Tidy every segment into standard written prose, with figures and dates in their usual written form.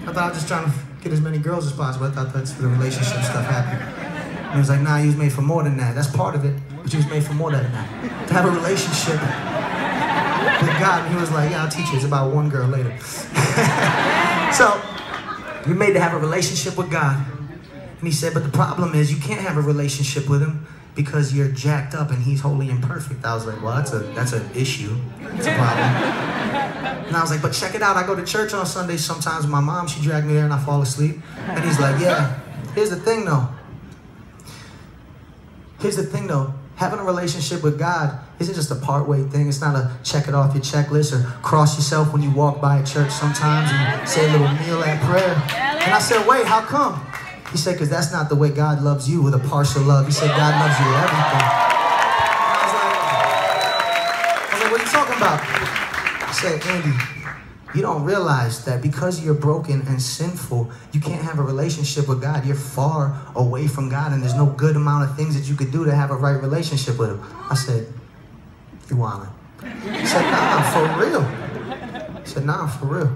I thought I was just trying to get as many girls as possible. I thought that's where the relationship stuff happened. And he was like, nah, you was made for more than that. That's part of it, but you was made for more than that. To have a relationship with God. And he was like, yeah, I'll teach you. It's about one girl later. So, you're made to have a relationship with God. And he said, but the problem is you can't have a relationship with him because you're jacked up and he's holy and perfect. I was like, well, that's an issue. It's a problem. And I was like, but check it out. I go to church on Sundays sometimes with my mom. She dragged me there and I fall asleep. And he's like, yeah, here's the thing though. Having a relationship with God isn't just a part-way thing. It's not a check it off your checklist or cross yourself when you walk by a church sometimes and say a little meal at prayer. And I said, wait, how come? He said, because that's not the way God loves you with a partial love. He said, God loves you with everything. And I was like, what are you talking about? He said, Andy, you don't realize that because you're broken and sinful, you can't have a relationship with God. You're far away from God, and there's no good amount of things that you could do to have a right relationship with him. I said, you're wildin'. He said, nah, for real. He said, nah, for real.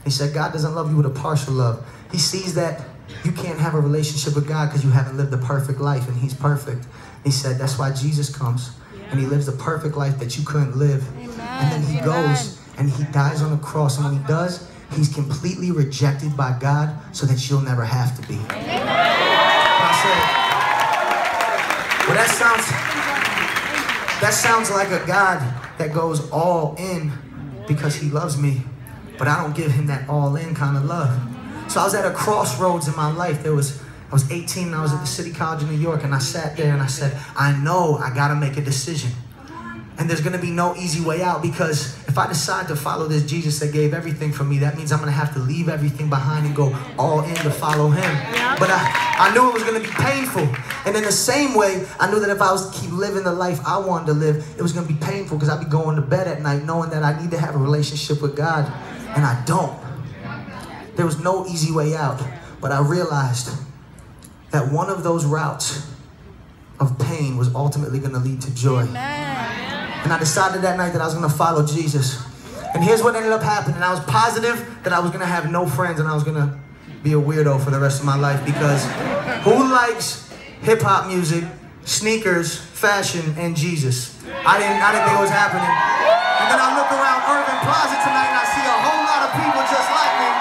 He said, God doesn't love you with a partial love. He sees that you can't have a relationship with God because you haven't lived a perfect life, and he's perfect. He said, that's why Jesus comes, and he lives the perfect life that you couldn't live. Amen. And then he goes and he dies on the cross, and when he does, he's completely rejected by God so that you'll never have to be. And I said, well, that sounds like a God that goes all in because he loves me, but I don't give him that all in kind of love. So I was at a crossroads in my life. I was 18 and I was at the City College of New York, and I sat there and I said, I know I gotta make a decision. And there's gonna be no easy way out, because if I decide to follow this Jesus that gave everything for me, that means I'm gonna have to leave everything behind and go all in to follow him. But I knew it was gonna be painful. And in the same way, I knew that if I was to keep living the life I wanted to live, it was gonna be painful, because I'd be going to bed at night knowing that I need to have a relationship with God, and I don't. There was no easy way out, but I realized that one of those routes of pain was ultimately gonna lead to joy. Amen. And I decided that night that I was going to follow Jesus. And here's what ended up happening. I was positive that I was going to have no friends and I was going to be a weirdo for the rest of my life, because who likes hip-hop music, sneakers, fashion, and Jesus? I didn't think it was happening. And then I look around Urban Plaza tonight and I see a whole lot of people just like me.